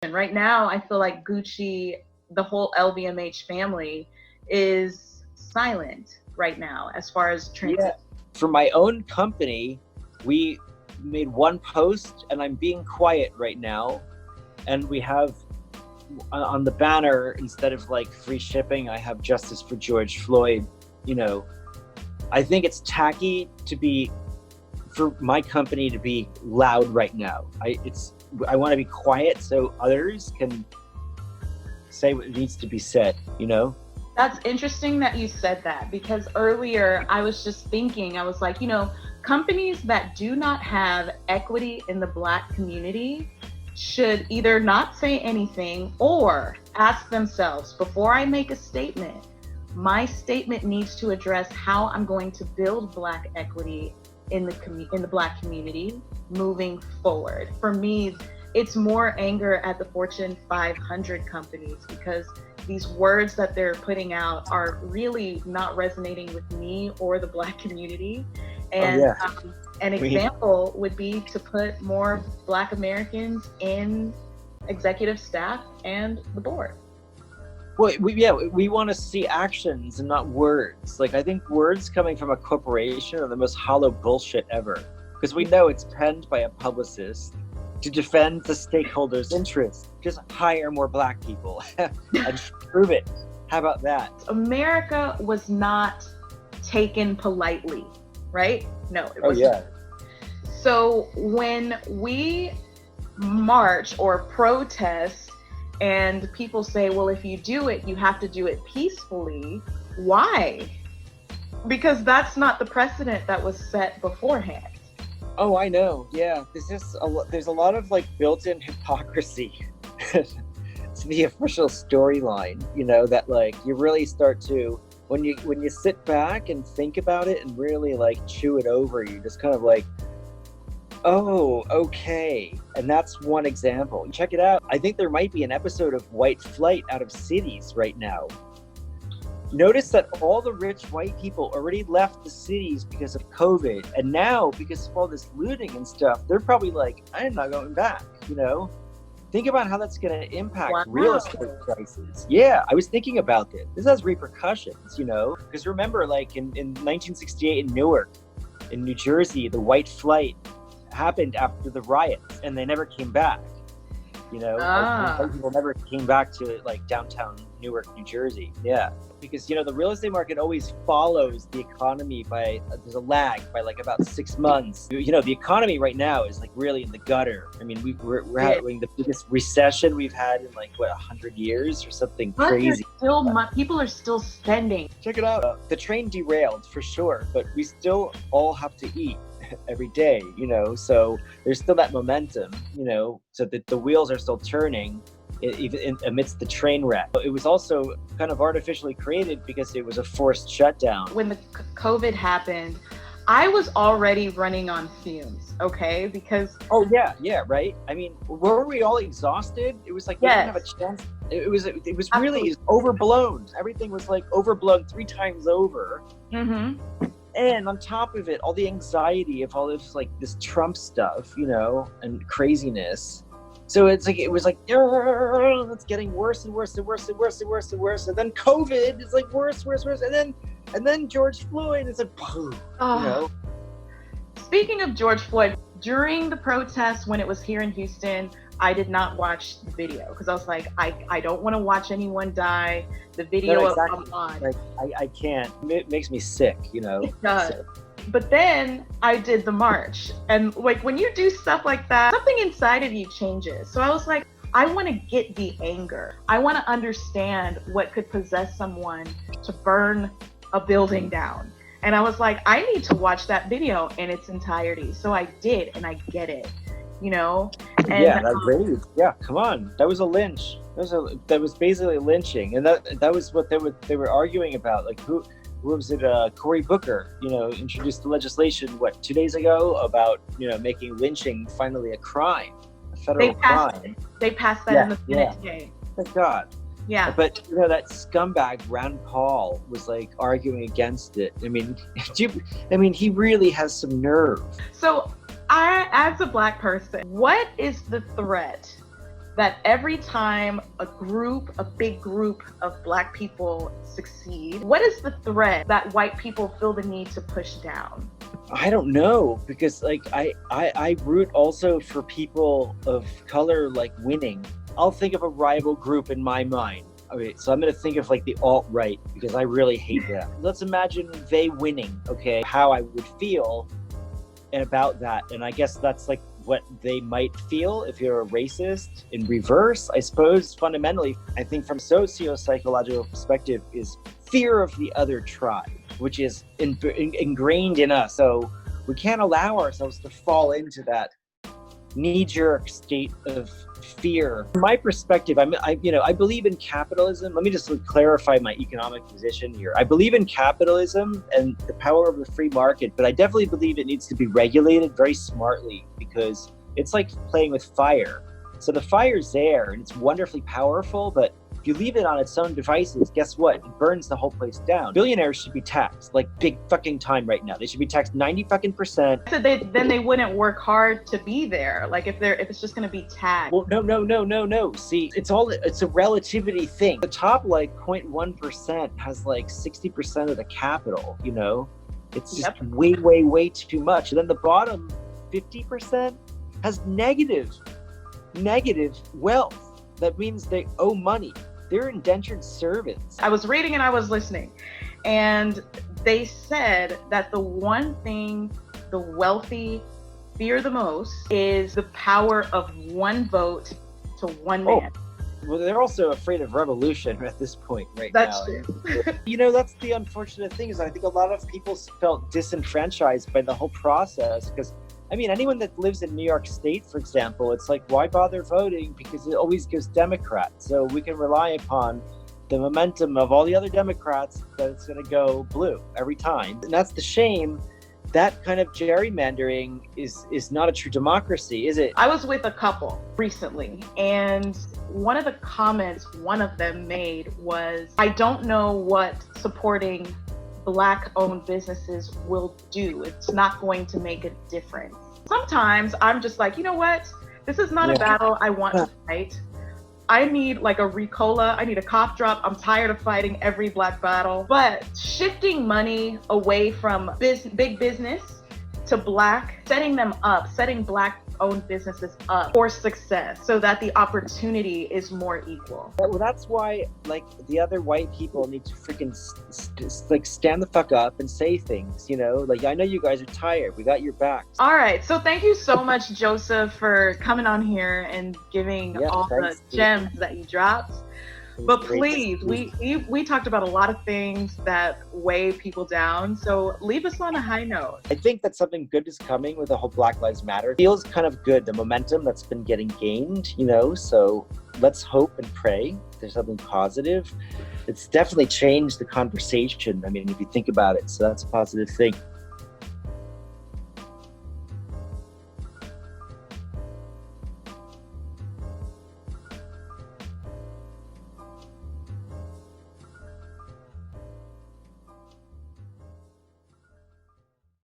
And right now, I feel like Gucci, the whole LVMH family, is silent right now as far as transition. Yeah. For my own company, we made one post, and I'm being quiet right now. And we have on the banner, instead of like free shipping, I have justice for George Floyd. You know, I think it's tacky to be, for my company to be loud right now. I want to be quiet so others can say what needs to be said, you know? That's interesting that you said that, because earlier I was just thinking, I was like, companies that do not have equity in the Black community should either not say anything or ask themselves, before I make a statement, my statement needs to address how I'm going to build Black equity in the Black community moving forward. For me, it's more anger at the Fortune 500 companies, because these words that they're putting out are really not resonating with me or the Black community. And an example would be to put more Black Americans in executive staff and the board. Well, we want to see actions and not words. Like, I think words coming from a corporation are the most hollow bullshit ever, because we know it's penned by a publicist to defend the stakeholders' interests. Just hire more Black people and prove it. How about that? America was not taken politely, right? No, it wasn't. Oh, yeah. So when we march or protest and people say, well, if you do it, you have to do it peacefully, why? Because that's not the precedent that was set beforehand. Oh, I know. Yeah, there's a lot of like built-in hypocrisy to the official storyline. That like you really start to, when you sit back and think about it and really like chew it over, you just kind of like, oh, okay. And that's one example. Check it out. I think there might be an episode of White Flight out of cities right now. Notice that all the rich white people already left the cities because of COVID. And now, because of all this looting and stuff, they're probably like, I'm not going back, Think about how that's going to impact real estate prices. Yeah, I was thinking about this. This has repercussions, Because remember, like in 1968 in Newark, in New Jersey, the White Flight happened after the riots, and they never came back. People never came back to like downtown Newark, New Jersey. Yeah, because the real estate market always follows the economy there's a lag by like about 6 months. The economy right now is like really in the gutter. I mean, we're having the biggest recession we've had in like 100 years or something crazy. People are still spending. Check it out. The train derailed for sure, but we still all have to eat every day, so there's still that momentum, so that the wheels are still turning even amidst the train wreck. It was also kind of artificially created because it was a forced shutdown. When the COVID happened, I was already running on fumes, okay? Because right. I mean, were we all exhausted? It was like we didn't have a chance. It was really overblown. Everything was like overblown 3 times over. Mm-hmm. And on top of it, all the anxiety of all this like this Trump stuff, and craziness. So it was like it's getting worse and worse and worse and worse and worse and worse. And then COVID is like worse. And then George Floyd is like, boom. Speaking of George Floyd, during the protests when it was here in Houston, I did not watch the video because I was like, I don't want to watch anyone die. The video online. Like, I can't. It makes me sick, It does. But then I did the march. And like when you do stuff like that, something inside of you changes. So I was like, I want to get the anger. I want to understand what could possess someone to burn a building down. And I was like, I need to watch that video in its entirety. So I did, and I get it. And, that rage. Yeah, come on. That was a lynch. That was basically lynching, and that was what they were arguing about. Like who was it? Cory Booker, introduced the legislation 2 days ago about making lynching finally a crime, a federal crime. They passed that in the Senate today. Thank God. Yeah. But that scumbag Rand Paul was like arguing against it. I mean, he really has some nerve. So, as a Black person, what is the threat that every time a big group of Black people succeed, what is the thread that white people feel the need to push down? I don't know, because like I root also for people of color like winning. I'll think of a rival group in my mind. Okay, so I'm gonna think of like the alt-right, because I really hate them. Let's imagine they winning, okay, how I would feel about that. And I guess that's like what they might feel if you're a racist. In reverse, I suppose fundamentally, I think from socio-psychological perspective is fear of the other tribe, which is ingrained in us. So we can't allow ourselves to fall into that knee-jerk state of fear. From my perspective, I believe in capitalism. Let me just clarify my economic position here. I believe in capitalism and the power of the free market, but I definitely believe it needs to be regulated very smartly, because it's like playing with fire. So the fire's there and it's wonderfully powerful, but if you leave it on its own devices, guess what? It burns the whole place down. Billionaires should be taxed like big fucking time right now. They should be taxed 90%. So then they wouldn't work hard to be there. Like if it's just going to be taxed. Well, no. See, it's a relativity thing. The top like 0.1% has like 60% of the capital, you know? It's just way too much. And then the bottom 50% has negative wealth. That means they owe money. They're indentured servants. I was reading and I was listening, and they said that the one thing the wealthy fear the most is the power of one vote to one man. Well, they're also afraid of revolution at this point right That's now. True. You know, that's the unfortunate thing, is I think a lot of people felt disenfranchised by the whole process, because I mean, anyone that lives in New York State, for example, it's like, why bother voting? Because it always goes Democrat. So we can rely upon the momentum of all the other Democrats that it's going to go blue every time. And that's the shame. That kind of gerrymandering is not a true democracy, is it? I was with a couple recently, and one of the comments one of them made was, I don't know what supporting Black-owned businesses will do. It's not going to make a difference. Sometimes I'm just like, you know what? This is not a battle I want to fight. I need like a Ricola. I need a cough drop. I'm tired of fighting every Black battle. But shifting money away from big business to Black, setting Black-owned businesses up for success so that the opportunity is more equal. Well, that's why, like, the other white people need to freaking like stand the fuck up and say things, you know? Like, I know you guys are tired. We got your backs. All right. So thank you so much, Joseph, for coming on here and giving all the gems that you dropped. But please, we talked about a lot of things that weigh people down. So leave us on a high note. I think that something good is coming with the whole Black Lives Matter. It feels kind of good, the momentum that's been getting gained, you know? So let's hope and pray there's something positive. It's definitely changed the conversation. I mean, if you think about it, so that's a positive thing.